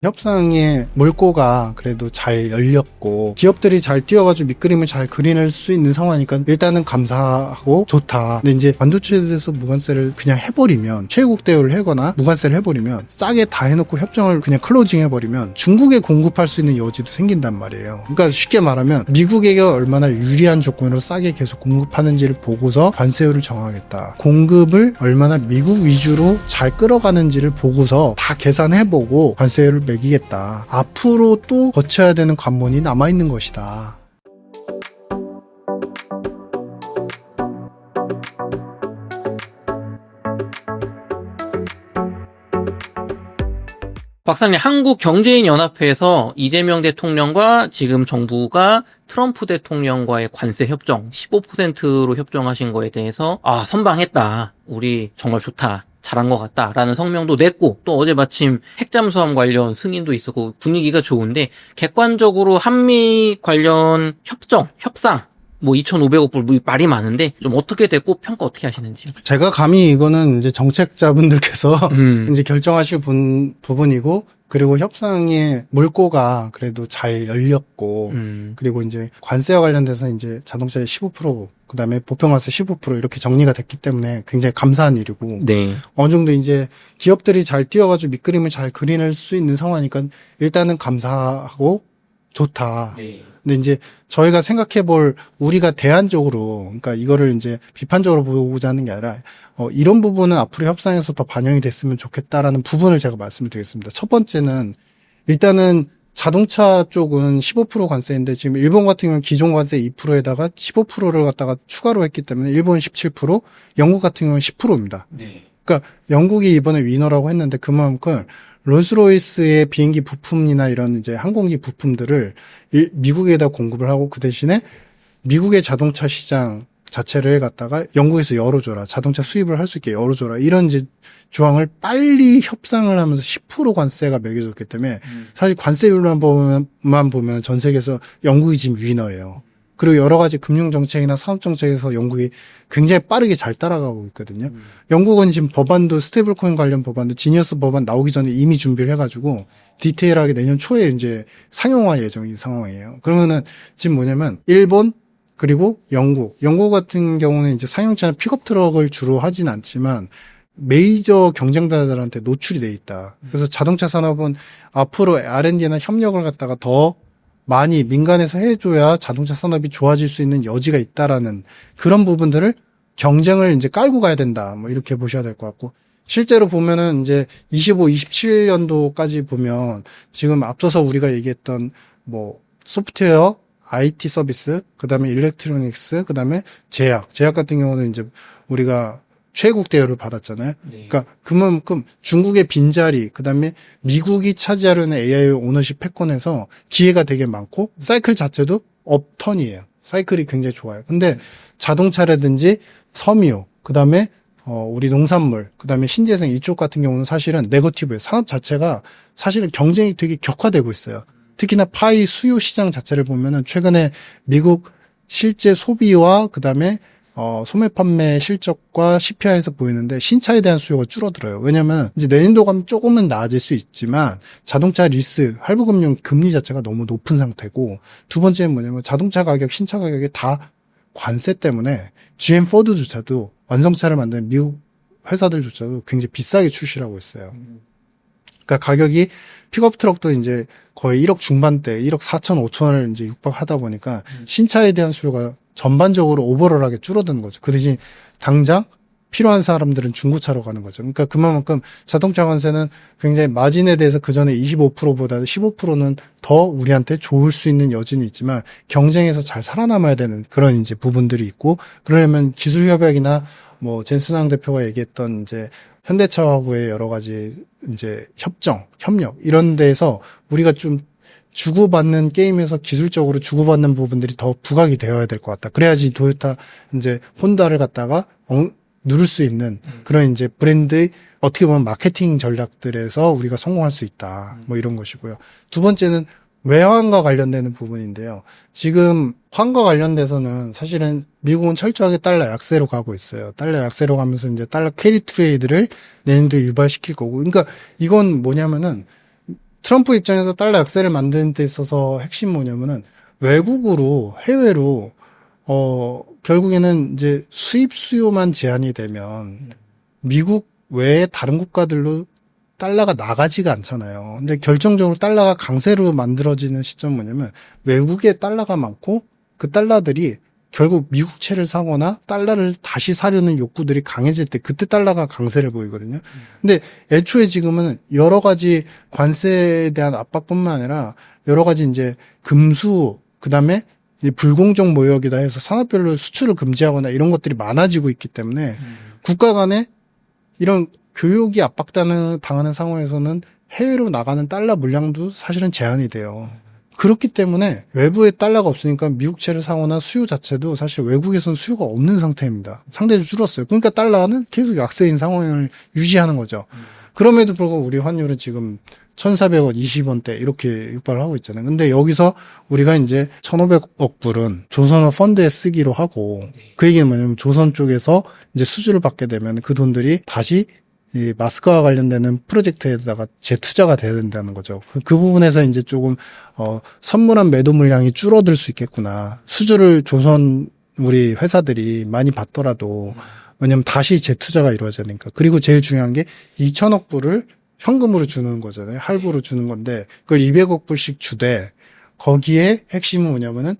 협상의 물꼬가 그래도 잘 열렸고 기업들이 잘 뛰어가지고 밑그림을 잘 그려낼 수 있는 상황이니까 일단은 감사하고 좋다. 근데 이제 반도체에 대해서 무관세를 그냥 해버리면 최국 대우를 하거나 무관세를 해버리면 싸게 다 해놓고 협정을 그냥 클로징 해버리면 중국에 공급할 수 있는 여지도 생긴단 말이에요. 그러니까 쉽게 말하면 미국에게 얼마나 유리한 조건으로 싸게 계속 공급하는지를 보고서 관세율을 정하겠다. 공급을 얼마나 미국 위주로 잘 끌어가는지를 보고서 다 계산해보고 관세율을 매기겠다. 앞으로 또 거쳐야 되는 관문이 남아있는 것이다. 박사님, 한국경제인연합회에서 이재명 대통령과 지금 정부가 트럼프 대통령과의 관세 협정 15%로 협정하신 거에 대해서 선방했다. 우리 정말 좋다. 잘한 것 같다라는 성명도 냈고, 또 어제 마침 핵잠수함 관련 승인도 있었고 분위기가 좋은데, 객관적으로 한미 관련 협상 2,500억 불 말이 많은데 좀 어떻게 됐고 평가 어떻게 하시는지요? 제가 감히 이거는 이제 정책자분들께서 이제 결정하실 부분이고, 그리고 협상의 물꼬가 그래도 잘 열렸고, 그리고 이제 관세와 관련돼서 이제 자동차의 15%, 그 다음에 보편관세 15% 이렇게 정리가 됐기 때문에 굉장히 감사한 일이고, 네. 어느 정도 이제 기업들이 잘 뛰어가지고 밑그림을 잘 그려낼 수 있는 상황이니까 일단은 감사하고 좋다. 네. 근데 이제 저희가 생각해 볼 우리가 대안적으로, 그러니까 이거를 이제 비판적으로 보고자 하는 게 아니라 이런 부분은 앞으로 협상에서 더 반영이 됐으면 좋겠다라는 부분을 제가 말씀을 드리겠습니다. 첫 번째는 일단은 자동차 쪽은 15% 관세인데 지금 일본 같은 경우는 기존 관세 2%에다가 15%를 갖다가 추가로 했기 때문에 일본은 17%, 영국 같은 경우는 10%입니다. 네. 그러니까 영국이 이번에 위너라고 했는데 그만큼 롤스로이스의 비행기 부품이나 이런 이제 항공기 부품들을 미국에다 공급을 하고 그 대신에 미국의 자동차 시장 자체를 갖다가 영국에서 열어줘라. 자동차 수입을 할 수 있게 열어줘라. 이런 이제 조항을 빨리 협상을 하면서 10% 관세가 매겨졌기 때문에 사실 관세율만 보면 전 세계에서 영국이 지금 위너예요. 그리고 여러 가지 금융정책이나 산업정책에서 영국이 굉장히 빠르게 잘 따라가고 있거든요. 영국은 지금 법안도 스테이블 코인 관련 법안도 지니어스 법안 나오기 전에 이미 준비를 해가지고 디테일하게 내년 초에 이제 상용화 예정인 상황이에요. 그러면은 지금 뭐냐면 일본 그리고 영국 같은 경우는 이제 상용차나 픽업 트럭을 주로 하진 않지만 메이저 경쟁자들한테 노출이 돼 있다. 그래서 자동차 산업은 앞으로 R&D나 협력을 갖다가 더 많이 민간에서 해줘야 자동차 산업이 좋아질 수 있는 여지가 있다라는 그런 부분들을 경쟁을 이제 깔고 가야 된다. 이렇게 보셔야 될 것 같고. 실제로 보면은 이제 25, 27년도까지 보면 지금 앞서서 우리가 얘기했던 소프트웨어, IT 서비스, 그 다음에 일렉트로닉스, 그 다음에 제약 같은 경우는 이제 우리가 최국 대우를 받았잖아요. 네. 그러니까 그만큼 중국의 빈자리, 그다음에 미국이 차지하려는 AI 오너십 패권에서 기회가 되게 많고 사이클 자체도 업턴이에요. 사이클이 굉장히 좋아요. 근데 자동차라든지 섬유, 그다음에 우리 농산물, 그다음에 신재생 이쪽 같은 경우는 사실은 네거티브예요. 산업 자체가 사실은 경쟁이 되게 격화되고 있어요. 특히나 파이 수요 시장 자체를 보면은 최근에 미국 실제 소비와 그다음에 소매 판매 실적과 CPI에서 보이는데 신차에 대한 수요가 줄어들어요. 왜냐면 이제 내년도 가면 조금은 나아질 수 있지만 자동차 리스, 할부금융 금리 자체가 너무 높은 상태고 두 번째는 뭐냐면 자동차 가격, 신차 가격이 다 관세 때문에 GM 포드조차도 완성차를 만드는 미국 회사들조차도 굉장히 비싸게 출시를 하고 있어요. 그러니까 가격이 픽업 트럭도 이제 거의 1억 중반대, 1억 4천, 5천을 이제 육박하다 보니까 신차에 대한 수요가 전반적으로 오버롤하게 줄어드는 거죠. 그 대신 당장 필요한 사람들은 중고차로 가는 거죠. 그러니까 그만큼 자동차 관세는 굉장히 마진에 대해서 그 전에 25%보다 15%는 더 우리한테 좋을 수 있는 여지는 있지만 경쟁에서 잘 살아남아야 되는 그런 이제 부분들이 있고 그러려면 기술 협약이나 젠슨왕 대표가 얘기했던 이제 현대차하고의 여러 가지 이제 협력 이런 데에서 우리가 좀 주고받는 게임에서 기술적으로 주고받는 부분들이 더 부각이 되어야 될 것 같다. 그래야지 도요타 이제 혼다를 갖다가 누를 수 있는 그런 이제 브랜드 어떻게 보면 마케팅 전략들에서 우리가 성공할 수 있다. 이런 것이고요. 두 번째는 외환과 관련되는 부분인데요. 지금 환과 관련돼서는 사실은 미국은 철저하게 달러 약세로 가고 있어요. 달러 약세로 가면서 이제 달러 캐리 트레이드를 내년도에 유발시킬 거고. 그러니까 이건 뭐냐면은 트럼프 입장에서 달러 약세를 만드는 데 있어서 핵심 뭐냐면은 외국으로 해외로 결국에는 이제 수입 수요만 제한이 되면 미국 외에 다른 국가들로 달러가 나가지가 않잖아요. 근데 결정적으로 달러가 강세로 만들어지는 시점은 뭐냐면 외국에 달러가 많고 그 달러들이 결국 미국채를 사거나 달러를 다시 사려는 욕구들이 강해질 때 그때 달러가 강세를 보이거든요. 근데 애초에 지금은 여러 가지 관세에 대한 압박뿐만 아니라 여러 가지 이제 금수 그다음에 이 불공정 모역이다 해서 산업별로 수출을 금지하거나 이런 것들이 많아지고 있기 때문에 국가 간에 이런 교역이 당하는 상황에서는 해외로 나가는 달러 물량도 사실은 제한이 돼요. 그렇기 때문에 외부에 달러가 없으니까 미국채를 사거나 수요 자체도 사실 외국에서는 수요가 없는 상태입니다. 상대적으로 줄었어요. 그러니까 달러는 계속 약세인 상황을 유지하는 거죠. 그럼에도 불구하고 우리 환율은 지금 1,400원, 20원대 이렇게 육박을 하고 있잖아요. 근데 여기서 우리가 이제 1,500억 불은 조선업 펀드에 쓰기로 하고 그 얘기는 뭐냐면 조선 쪽에서 이제 수주를 받게 되면 그 돈들이 다시 이 마스크와 관련되는 프로젝트에다가 재투자가 돼야 된다는 거죠. 그 부분에서 이제 조금 선물한 매도 물량이 줄어들 수 있겠구나. 수주를 조선 우리 회사들이 많이 받더라도 왜냐면 다시 재투자가 이루어져야 되니까. 그리고 제일 중요한 게 2천억 불을 현금으로 주는 거잖아요. 할부로 주는 건데 그걸 200억 불씩 주되 거기에 핵심은 뭐냐면은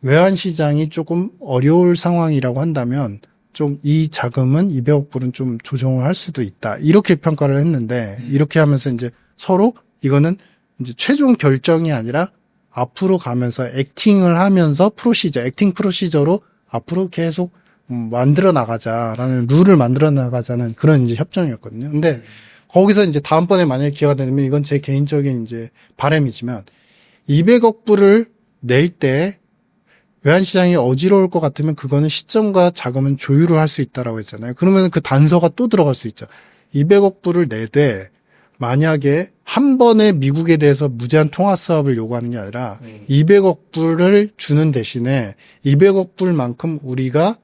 외환 시장이 조금 어려울 상황이라고 한다면 좀 이 자금은 200억 불은 좀 조정을 할 수도 있다. 이렇게 평가를 했는데 이렇게 하면서 이제 서로 이거는 이제 최종 결정이 아니라 앞으로 가면서 액팅을 하면서 액팅 프로시저로 앞으로 계속 만들어 나가자라는 룰을 만들어 나가자는 그런 이제 협정이었거든요. 근데 거기서 이제 다음번에 만약에 기회가 되면 이건 제 개인적인 이제 바람이지만 200억 불을 낼 때 외환시장이 어지러울 것 같으면 그거는 시점과 자금은 조율을 할 수 있다라고 했잖아요. 그러면 그 단서가 또 들어갈 수 있죠. 200억 불을 내되 만약에 한 번에 미국에 대해서 무제한 통화 사업을 요구하는 게 아니라 200억 불을 주는 대신에 200억 불만큼 우리가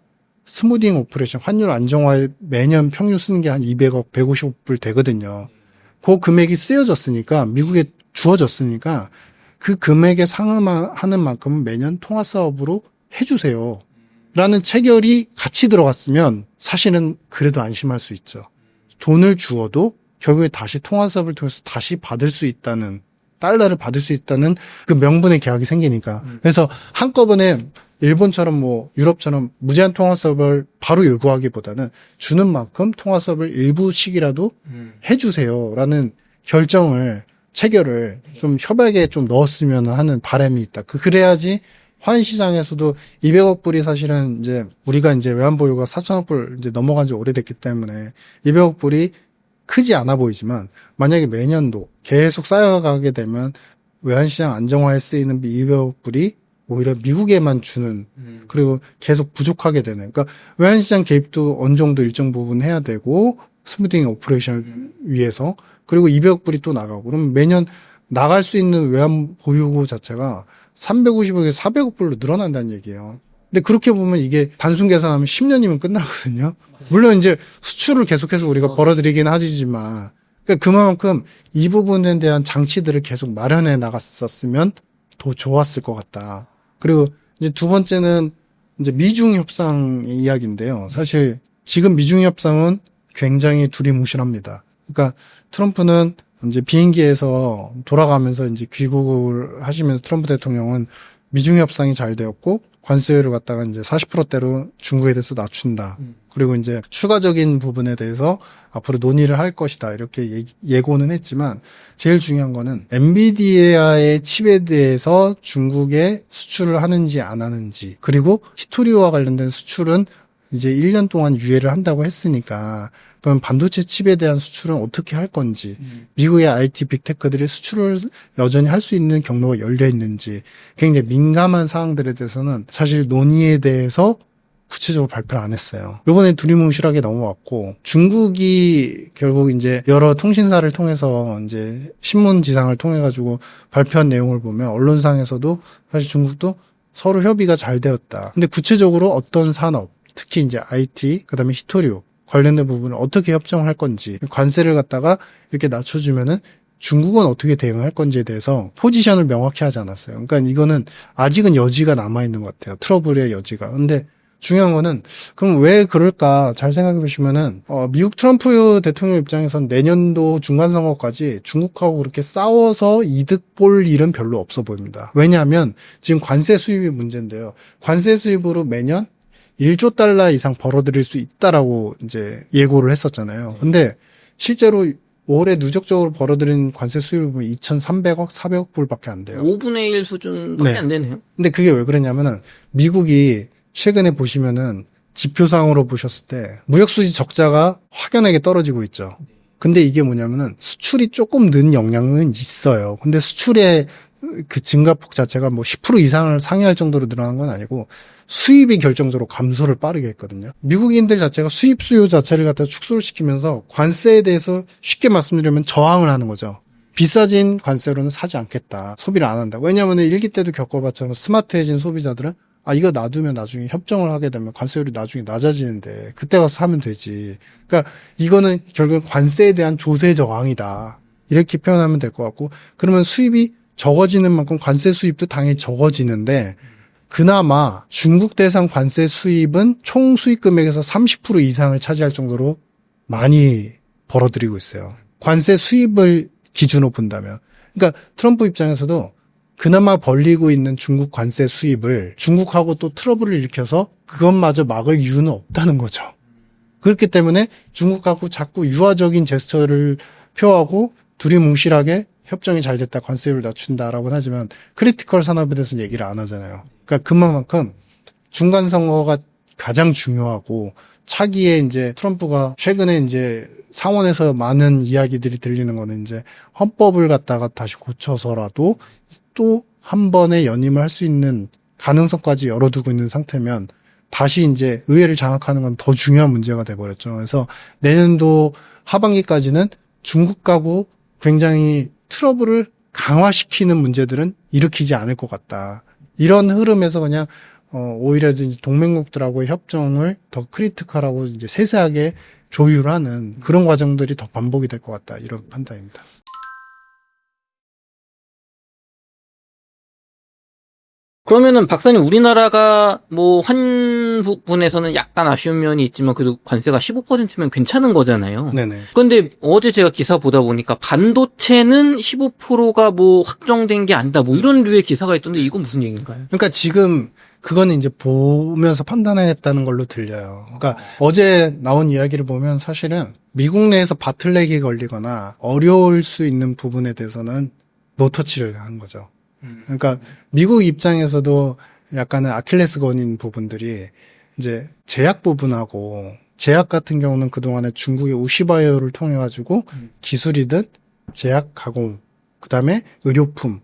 스무딩 오퍼레이션, 환율 안정화에 매년 평균 쓰는 게 한 200억, 150억 불 되거든요. 그 금액이 쓰여졌으니까, 미국에 주어졌으니까, 그 금액에 상응하는 만큼은 매년 통화 사업으로 해주세요. 라는 체결이 같이 들어갔으면 사실은 그래도 안심할 수 있죠. 돈을 주어도 결국에 다시 통화 사업을 통해서 다시 받을 수 있다는, 달러를 받을 수 있다는 그 명분의 계약이 생기니까. 그래서 한꺼번에 일본처럼 뭐 유럽처럼 무제한 통화 사업을 바로 요구하기보다는 주는 만큼 통화 사업을 일부씩이라도 해주세요라는 체결을 좀 협약에 좀 넣었으면 하는 바람이 있다. 그래야지 환시장에서도 200억 불이 사실은 이제 우리가 이제 외환보유가 4천억 불 이제 넘어간 지 오래됐기 때문에 200억 불이 크지 않아 보이지만 만약에 매년도 계속 쌓여가게 되면 외환시장 안정화에 쓰이는 200억 불이 오히려 미국에만 주는 그리고 계속 부족하게 되는 그러니까 외환시장 개입도 어느 정도 일정 부분 해야 되고 스무딩 오퍼레이션을 위해서 그리고 200억 불이 또 나가고 그러면 매년 나갈 수 있는 외환 보유고 자체가 350억에서 400억 불로 늘어난다는 얘기예요. 근데 그렇게 보면 이게 단순 계산하면 10년이면 끝나거든요. 물론 이제 수출을 계속해서 우리가 벌어들이긴 하지만 그러니까 그만큼 이 부분에 대한 장치들을 계속 마련해 나갔었으면 더 좋았을 것 같다. 그리고 이제 두 번째는 이제 미중 협상의 이야기인데요. 사실 지금 미중 협상은 굉장히 두리뭉실합니다. 그러니까 트럼프는 이제 비행기에서 돌아가면서 이제 귀국을 하시면서 트럼프 대통령은 미중 협상이 잘 되었고 관세율을 갖다가 이제 40%대로 중국에 대해서 낮춘다. 그리고 이제 추가적인 부분에 대해서 앞으로 논의를 할 것이다. 이렇게 예고는 했지만 제일 중요한 거는 엔비디아의 칩에 대해서 중국에 수출을 하는지 안 하는지 그리고 히토리오와 관련된 수출은 이제 1년 동안 유예를 한다고 했으니까 그럼 반도체 칩에 대한 수출은 어떻게 할 건지 미국의 IT 빅테크들이 수출을 여전히 할 수 있는 경로가 열려 있는지 굉장히 민감한 사항들에 대해서는 사실 논의에 대해서 구체적으로 발표를 안 했어요. 이번에 두리뭉실하게 넘어왔고 중국이 결국 이제 여러 통신사를 통해서 이제 신문 지상을 통해 가지고 발표한 내용을 보면 언론상에서도 사실 중국도 서로 협의가 잘 되었다. 근데 구체적으로 어떤 산업, 특히 이제 IT, 그다음에 히토리오 관련된 부분을 어떻게 협정할 건지 관세를 갖다가 이렇게 낮춰주면은 중국은 어떻게 대응할 건지에 대해서 포지션을 명확히 하지 않았어요. 그러니까 이거는 아직은 여지가 남아있는 것 같아요. 트러블의 여지가. 근데 중요한 거는 그럼 왜 그럴까 잘 생각해 보시면은 미국 트럼프 대통령 입장에선 내년도 중간선거까지 중국하고 그렇게 싸워서 이득 볼 일은 별로 없어 보입니다. 왜냐하면 지금 관세 수입이 문제인데요. 관세 수입으로 매년 1조 달러 이상 벌어들일 수 있다라고 이제 예고를 했었잖아요. 근데 실제로 올해 누적적으로 벌어들인 관세 수입은 2,300억, 400억 불밖에 안 돼요. 5분의 1 수준밖에 네. 안 되네요. 근데 그게 왜 그러냐면은 미국이 최근에 보시면은 지표상으로 보셨을 때 무역수지 적자가 확연하게 떨어지고 있죠. 근데 이게 뭐냐면은 수출이 조금 는 영향은 있어요. 근데 수출의 그 증가폭 자체가 뭐 10% 이상을 상회할 정도로 늘어난 건 아니고 수입이 결정적으로 감소를 빠르게 했거든요. 미국인들 자체가 수입 수요 자체를 갖다 축소를 시키면서 관세에 대해서 쉽게 말씀드리면 저항을 하는 거죠. 비싸진 관세로는 사지 않겠다. 소비를 안 한다. 왜냐하면 일기 때도 겪어봤지만 스마트해진 소비자들은 이거 놔두면 나중에 협정을 하게 되면 관세율이 나중에 낮아지는데 그때 가서 사면 되지. 그러니까 이거는 결국 관세에 대한 조세 저항이다. 이렇게 표현하면 될 것 같고 그러면 수입이 적어지는 만큼 관세 수입도 당연히 적어지는데 그나마 중국 대상 관세 수입은 총 수입 금액에서 30% 이상을 차지할 정도로 많이 벌어들이고 있어요. 관세 수입을 기준으로 본다면. 그러니까 트럼프 입장에서도 그나마 벌리고 있는 중국 관세 수입을 중국하고 또 트러블을 일으켜서 그것마저 막을 이유는 없다는 거죠. 그렇기 때문에 중국하고 자꾸 유화적인 제스처를 표하고 둘이 뭉실하게 협정이 잘 됐다, 관세율을 낮춘다라고는 하지만 크리티컬 산업에 대해서는 얘기를 안 하잖아요. 그러니까 그만큼 중간 선거가 가장 중요하고 차기에 이제 트럼프가 최근에 이제 상원에서 많은 이야기들이 들리는 거는 이제 헌법을 갖다가 다시 고쳐서라도 또 한 번에 연임을 할 수 있는 가능성까지 열어두고 있는 상태면 다시 이제 의회를 장악하는 건 더 중요한 문제가 돼버렸죠. 그래서 내년도 하반기까지는 중국하고 굉장히 트러블을 강화시키는 문제들은 일으키지 않을 것 같다. 이런 흐름에서 그냥 오히려 이제 동맹국들하고의 협정을 더 크리티컬하고 이제 세세하게 조율하는 그런 과정들이 더 반복이 될 것 같다. 이런 판단입니다. 그러면은 박사님 우리나라가 뭐 한 부분에서는 약간 아쉬운 면이 있지만 그래도 관세가 15%면 괜찮은 거잖아요. 네네. 그런데 어제 제가 기사 보다 보니까 반도체는 15%가 뭐 확정된 게 아니다 뭐 이런 류의 기사가 있던데 이건 무슨 얘기인가요? 그러니까 지금 그거는 이제 보면서 판단했다는 걸로 들려요. 그러니까 어제 나온 이야기를 보면 사실은 미국 내에서 바틀렉이 걸리거나 어려울 수 있는 부분에 대해서는 노터치를 한 거죠. 그러니까 미국 입장에서도 약간은 아킬레스건인 부분들이 이제 제약 부분하고 제약 같은 경우는 그동안에 중국의 우시바이오를 통해 가지고 기술이든 제약 가공, 그다음에 의료품,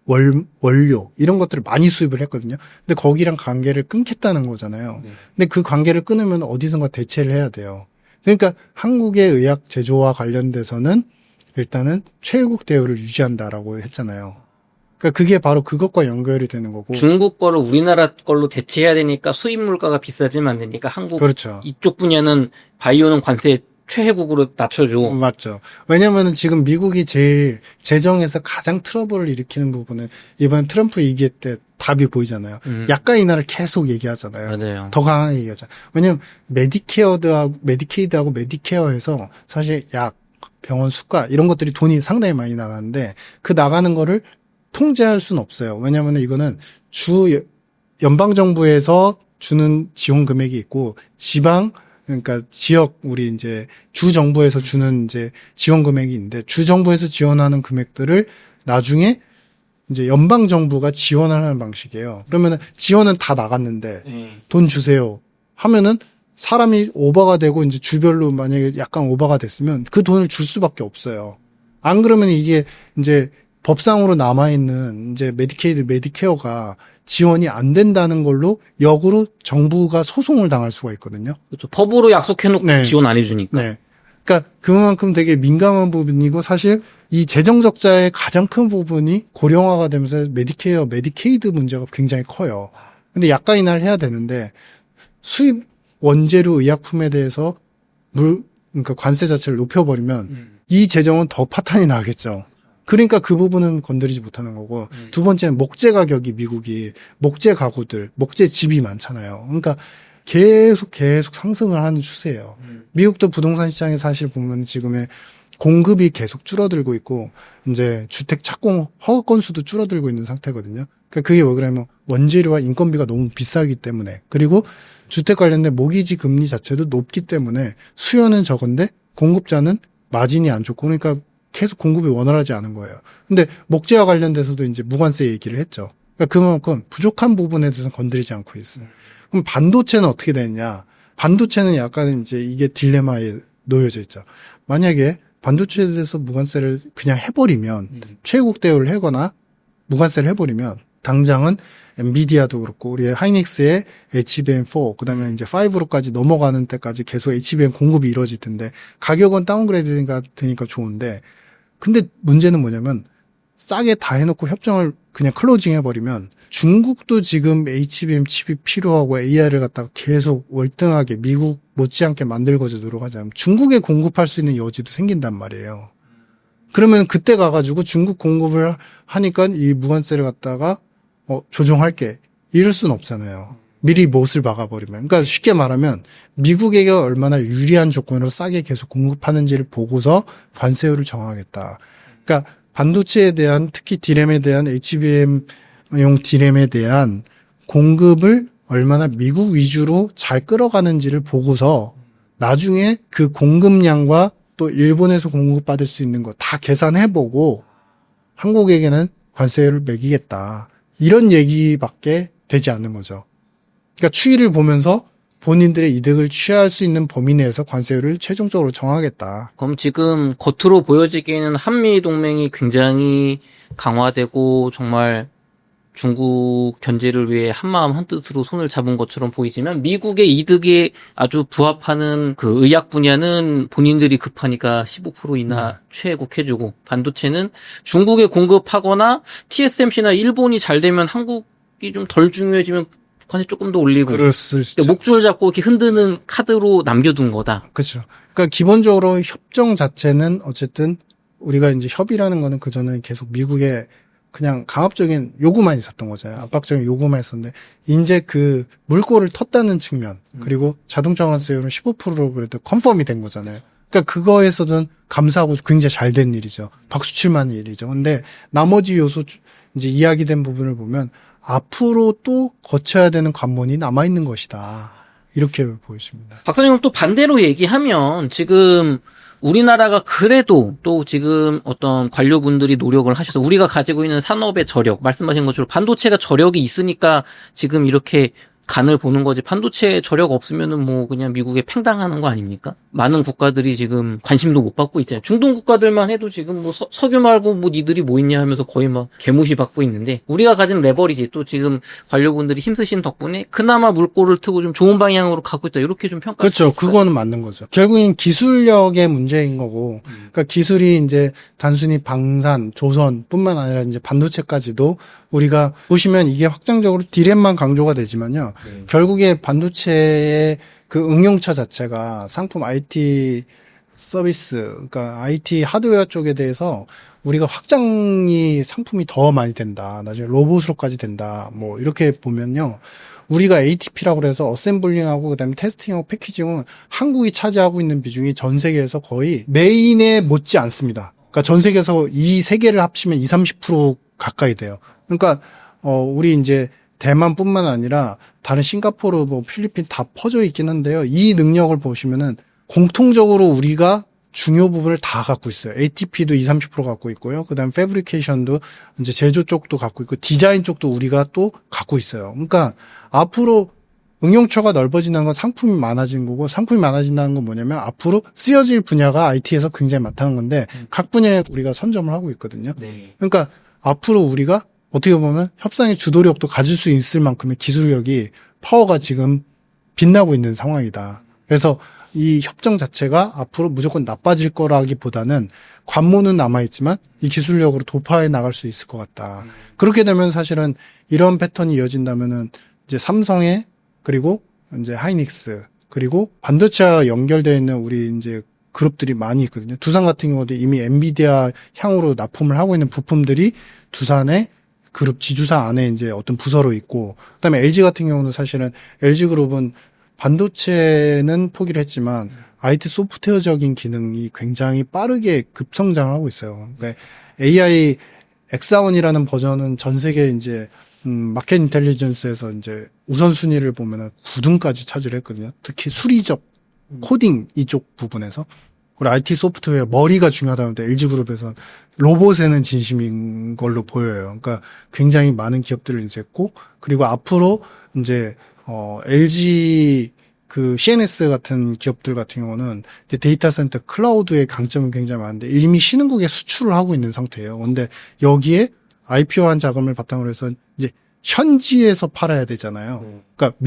원료 이런 것들을 많이 수입을 했거든요. 근데 거기랑 관계를 끊겠다는 거잖아요. 근데 그 관계를 끊으면 어디선가 대체를 해야 돼요. 그러니까 한국의 의약 제조와 관련돼서는 일단은 최고국 대우를 유지한다라고 했잖아요. 그러니까 그게 바로 그것과 연결이 되는 거고. 중국 거를 우리나라 걸로 대체해야 되니까 수입 물가가 비싸지면 안 되니까 한국 그렇죠. 이쪽 분야는 바이오는 관세 최혜국으로 낮춰줘. 맞죠. 왜냐면은 지금 미국이 제일 재정에서 가장 트러블을 일으키는 부분은 이번 트럼프 얘기 때 답이 보이잖아요. 약가 인하를 계속 얘기하잖아요. 맞아요. 더 강하게 얘기하잖아요. 왜냐면 메디케이드하고 메디케어에서 사실 약, 병원 수가 이런 것들이 돈이 상당히 많이 나가는데 그 나가는 거를 통제할 수는 없어요. 왜냐하면 이거는 연방 정부에서 주는 지원 금액이 있고 그러니까 지역 우리 이제 주 정부에서 주는 이제 지원 금액이 있는데 주 정부에서 지원하는 금액들을 나중에 이제 연방 정부가 지원하는 방식이에요. 그러면은 지원은 다 나갔는데 돈 주세요 하면은 사람이 오버가 되고 이제 주별로 만약에 약간 오버가 됐으면 그 돈을 줄 수밖에 없어요. 안 그러면 이게 이제 법상으로 남아있는 이제 메디케이드, 메디케어가 지원이 안 된다는 걸로 역으로 정부가 소송을 당할 수가 있거든요. 그렇죠. 법으로 약속해놓고 네. 지원 안 해주니까. 네. 그러니까 그만큼 되게 민감한 부분이고 사실 이 재정 적자의 가장 큰 부분이 고령화가 되면서 메디케어, 메디케이드 문제가 굉장히 커요. 근데 약가 인하를 해야 되는데 수입 원재료 의약품에 대해서 그러니까 관세 자체를 높여버리면 이 재정은 더 파탄이 나겠죠. 그러니까 그 부분은 건드리지 못하는 거고 두 번째는 목재 가격이 미국이 목재 가구들, 목재 집이 많잖아요. 그러니까 계속 상승을 하는 추세예요. 미국도 부동산 시장에 사실 보면 지금의 공급이 계속 줄어들고 있고 이제 주택 착공 허가 건수도 줄어들고 있는 상태거든요. 그러니까 그게 왜 그러냐면 원재료와 인건비가 너무 비싸기 때문에 그리고 주택 관련된 모기지 금리 자체도 높기 때문에 수요는 적은데 공급자는 마진이 안 좋고 그러니까 계속 공급이 원활하지 않은 거예요. 근데 목재와 관련돼서도 이제 무관세 얘기를 했죠. 그러니까 그만큼 부족한 부분에 대해서는 건드리지 않고 있어요. 그럼 반도체는 어떻게 되느냐? 반도체는 약간 이제 이게 딜레마에 놓여져 있죠. 만약에 반도체에 대해서 무관세를 그냥 해버리면 최고국 대우를 하거나 무관세를 해버리면 당장은 엔비디아도 그렇고 우리 하이닉스의 HBM4 그다음에 이제 5로까지 넘어가는 때까지 계속 HBM 공급이 이루어질 텐데 가격은 다운그레이드가 되니까 좋은데 근데 문제는 뭐냐면 싸게 다 해놓고 협정을 그냥 클로징 해버리면 중국도 지금 HBM 칩이 필요하고 AI를 갖다가 계속 월등하게 미국 못지않게 만들고자 노력하자면 중국에 공급할 수 있는 여지도 생긴단 말이에요. 그러면 그때 가가지고 중국 공급을 하니까 이 무관세를 갖다가 조정할게 이럴 수는 없잖아요. 미리 못을 박아버리면. 그러니까 쉽게 말하면 미국에게 얼마나 유리한 조건으로 싸게 계속 공급하는지를 보고서 관세율을 정하겠다. 그러니까 반도체에 대한 특히 디램에 대한 HBM용 디램에 대한 공급을 얼마나 미국 위주로 잘 끌어가는지를 보고서 나중에 그 공급량과 또 일본에서 공급받을 수 있는 거 다 계산해보고 한국에게는 관세율을 매기겠다. 이런 얘기밖에 되지 않는 거죠. 그러니까 추이를 보면서 본인들의 이득을 취할 수 있는 범위 내에서 관세율을 최종적으로 정하겠다. 그럼 지금 겉으로 보여지기에는 한미 동맹이 굉장히 강화되고 정말 중국 견제를 위해 한마음 한뜻으로 손을 잡은 것처럼 보이지만 미국의 이득에 아주 부합하는 그 의약 분야는 본인들이 급하니까 15%이나 최애국해주고 반도체는 중국에 공급하거나 TSMC나 일본이 잘 되면 한국이 좀 덜 중요해지면 관세 조금 더 올리고 그럴 수 있죠. 목줄 잡고 이렇게 흔드는 카드로 남겨둔 거다. 그렇죠. 그러니까 기본적으로 협정 자체는 어쨌든 우리가 이제 협의라는 거는 그전에 계속 미국의 그냥 강압적인 요구만 있었던 거잖아요. 압박적인 요구만 있었는데 이제 그 물꼬를 텄다는 측면 그리고 자동차 관세율은 15%로 그래도 컨펌이 된 거잖아요. 그러니까 그거에서는 감사하고 굉장히 잘 된 일이죠. 박수 칠 만한 일이죠. 근데 나머지 요소 이제 이야기된 부분을 보면 앞으로 또 거쳐야 되는 관문이 남아 있는 것이다. 이렇게 보여집니다. 박사님 또 반대로 얘기하면 지금 우리나라가 그래도 또 지금 어떤 관료분들이 노력을 하셔서 우리가 가지고 있는 산업의 저력, 말씀하신 것처럼 반도체가 저력이 있으니까 지금 이렇게 간을 보는 거지 반도체 저력 없으면은 뭐 그냥 미국에 팽당하는 거 아닙니까? 많은 국가들이 지금 관심도 못 받고 있잖아요. 중동 국가들만 해도 지금 뭐 석유 말고 뭐 니들이 뭐 있냐 하면서 거의 막 개무시 받고 있는데 우리가 가진 레버리지 또 지금 관료분들이 힘쓰신 덕분에 그나마 물꼬를 트고 좀 좋은 방향으로 가고 있다. 이렇게 좀 평가할 수 그렇죠. 있을까요? 그거는 맞는 거죠. 결국엔 기술력의 문제인 거고, 그러니까 기술이 이제 단순히 방산, 조선뿐만 아니라 이제 반도체까지도 우리가 보시면 이게 확장적으로 디램만 강조가 되지만요. 결국에 반도체의 그 응용처 자체가 상품 IT 서비스, 그러니까 IT 하드웨어 쪽에 대해서 우리가 확장이 상품이 더 많이 된다. 나중에 로봇으로까지 된다. 뭐 이렇게 보면요. 우리가 ATP라고 그래서 어셈블링하고 그다음에 테스팅하고 패키징은 한국이 차지하고 있는 비중이 전 세계에서 거의 메인에 못지 않습니다. 그러니까 전 세계에서 이 세 개를 합치면 20-30% 가까이 돼요. 그러니까 우리 이제 대만뿐만 아니라 다른 싱가포르, 뭐 필리핀 다 퍼져 있긴 한데요. 이 능력을 보시면은 공통적으로 우리가 중요 부분을 다 갖고 있어요. ATP도 20-30% 갖고 있고요. 그다음 패브리케이션도 이제 제조 쪽도 갖고 있고 디자인 쪽도 우리가 또 갖고 있어요. 그러니까 앞으로 응용처가 넓어지는 건 상품이 많아지는 거고 상품이 많아진다는 건 뭐냐면 앞으로 쓰여질 분야가 IT에서 굉장히 많다는 건데 각 분야에 우리가 선점을 하고 있거든요. 네. 그러니까 앞으로 우리가 어떻게 보면 협상의 주도력도 가질 수 있을 만큼의 기술력이 파워가 지금 빛나고 있는 상황이다. 그래서 이 협정 자체가 앞으로 무조건 나빠질 거라기보다는 관문은 남아있지만 이 기술력으로 도파해 나갈 수 있을 것 같다. 그렇게 되면 사실은 이런 패턴이 이어진다면은 이제 삼성의 그리고 이제 하이닉스 그리고 반도체와 연결되어 있는 우리 이제 그룹들이 많이 있거든요. 두산 같은 경우도 이미 엔비디아 향으로 납품을 하고 있는 부품들이 두산의 그룹 지주사 안에 이제 어떤 부서로 있고, 그다음에 LG 같은 경우는 사실은 LG 그룹은 반도체는 포기를 했지만 IT 소프트웨어적인 기능이 굉장히 빠르게 급성장을 하고 있어요. 그러니까 AI 엑사원이라는 버전은 전 세계 이제 마켓 인텔리전스에서 이제 우선순위를 보면은 9등까지 차지를 했거든요. 특히 수리적 코딩 이쪽 부분에서. 그리고 IT 소프트웨어 머리가 중요하다는데 LG그룹에서는 로봇에는 진심인 걸로 보여요. 그러니까 굉장히 많은 기업들을 인수했고, 그리고 앞으로 이제 LG 그 CNS 같은 기업들 같은 경우는 이제 데이터 센터 클라우드의 강점이 굉장히 많은데 이미 신흥국에 수출을 하고 있는 상태예요. 근데 여기에 IPO한 자금을 바탕으로 해서 이제 현지에서 팔아야 되잖아요. 그러니까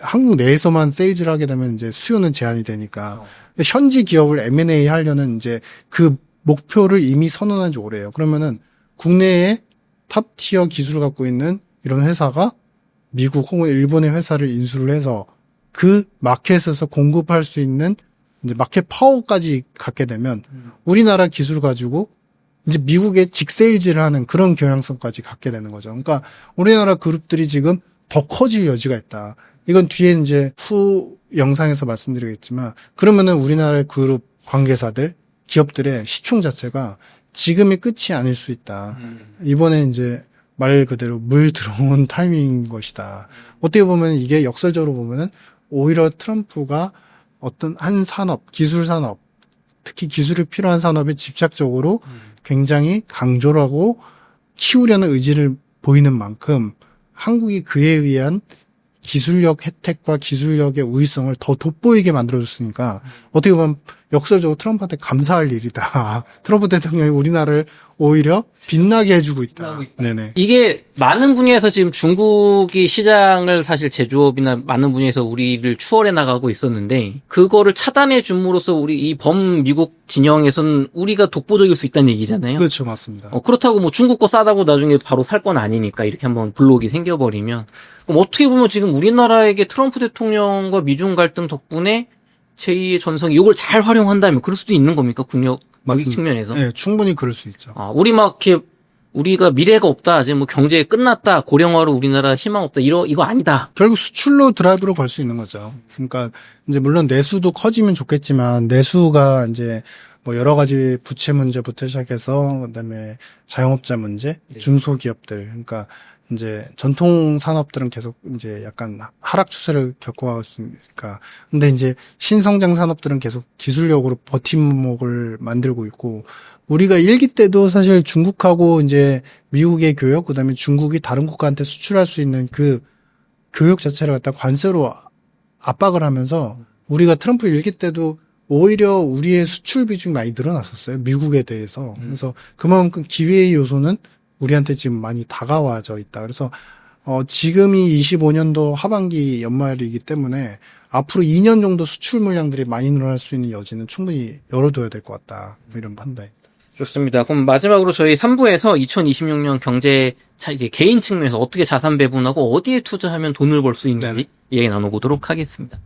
한국 내에서만 세일즈를 하게 되면 이제 수요는 제한이 되니까 현지 기업을 M&A 하려는 이제 그 목표를 이미 선언한 지 오래예요. 그러면은 국내에 탑 티어 기술을 갖고 있는 이런 회사가 미국 혹은 일본의 회사를 인수를 해서 그 마켓에서 공급할 수 있는 이제 마켓 파워까지 갖게 되면 우리나라 기술을 가지고 이제 미국에 직세일즈를 하는 그런 경향성까지 갖게 되는 거죠. 그러니까 우리나라 그룹들이 지금 더 커질 여지가 있다. 이건 뒤에 이제 후 영상에서 말씀드리겠지만, 그러면은 우리나라의 그룹 관계사들, 기업들의 시총 자체가 지금이 끝이 아닐 수 있다. 이번에 이제 말 그대로 물 들어온 타이밍인 것이다. 어떻게 보면 이게 역설적으로 보면은 오히려 트럼프가 어떤 한 산업, 기술 산업, 특히 기술이 필요한 산업에 집착적으로 굉장히 강조를 하고 키우려는 의지를 보이는 만큼 한국이 그에 의한 기술력 혜택과 기술력의 우위성을 더 돋보이게 만들어줬으니까 어떻게 보면 역설적으로 트럼프한테 감사할 일이다. 트럼프 대통령이 우리나라를 오히려 빛나게 해주고 있다. 네네. 이게 많은 분야에서 지금 중국이 시장을 사실 제조업이나 많은 분야에서 우리를 추월해 나가고 있었는데, 그거를 차단해 줌으로써 우리 이 범미국 진영에서는 우리가 독보적일 수 있다는 얘기잖아요. 그렇죠. 맞습니다. 그렇다고 뭐 중국 거 싸다고 나중에 바로 살 건 아니니까 이렇게 한번 블록이 생겨버리면, 그럼 어떻게 보면 지금 우리나라에게 트럼프 대통령과 미중 갈등 덕분에 제2의 전성기 이걸 잘 활용한다면 그럴 수도 있는 겁니까? 국력 무기 측면에서? 네, 충분히 그럴 수 있죠. 우리 막 이렇게 우리가 미래가 없다, 이제 뭐 경제 끝났다, 고령화로 우리나라 희망 없다, 이거 아니다. 결국 수출로 드라이브로 갈 수 있는 거죠. 그러니까 이제 물론 내수도 커지면 좋겠지만 내수가 이제 뭐 여러 가지 부채 문제부터 시작해서 그다음에 자영업자 문제, 중소기업들, 그러니까 이제 전통 산업들은 계속 이제 약간 하락 추세를 겪어가고 있으니까. 근데 이제 신성장 산업들은 계속 기술력으로 버팀목을 만들고 있고, 우리가 일기 때도 사실 중국하고 이제 미국의 교역, 그다음에 중국이 다른 국가한테 수출할 수 있는 그 교역 자체를 갖다 관세로 압박을 하면서 우리가 트럼프 일기 때도 오히려 우리의 수출 비중이 많이 늘어났었어요. 미국에 대해서. 그래서 그만큼 기회의 요소는 우리한테 지금 많이 다가와져 있다. 그래서 지금이 25년도 하반기 연말이기 때문에 앞으로 2년 정도 수출 물량들이 많이 늘어날 수 있는 여지는 충분히 열어둬야 될 것 같다. 이런 판단입니다. 좋습니다. 그럼 마지막으로 저희 3부에서 2026년 경제 이제 개인 측면에서 어떻게 자산 배분하고 어디에 투자하면 돈을 벌 수 있는지 얘기 나눠보도록 하겠습니다.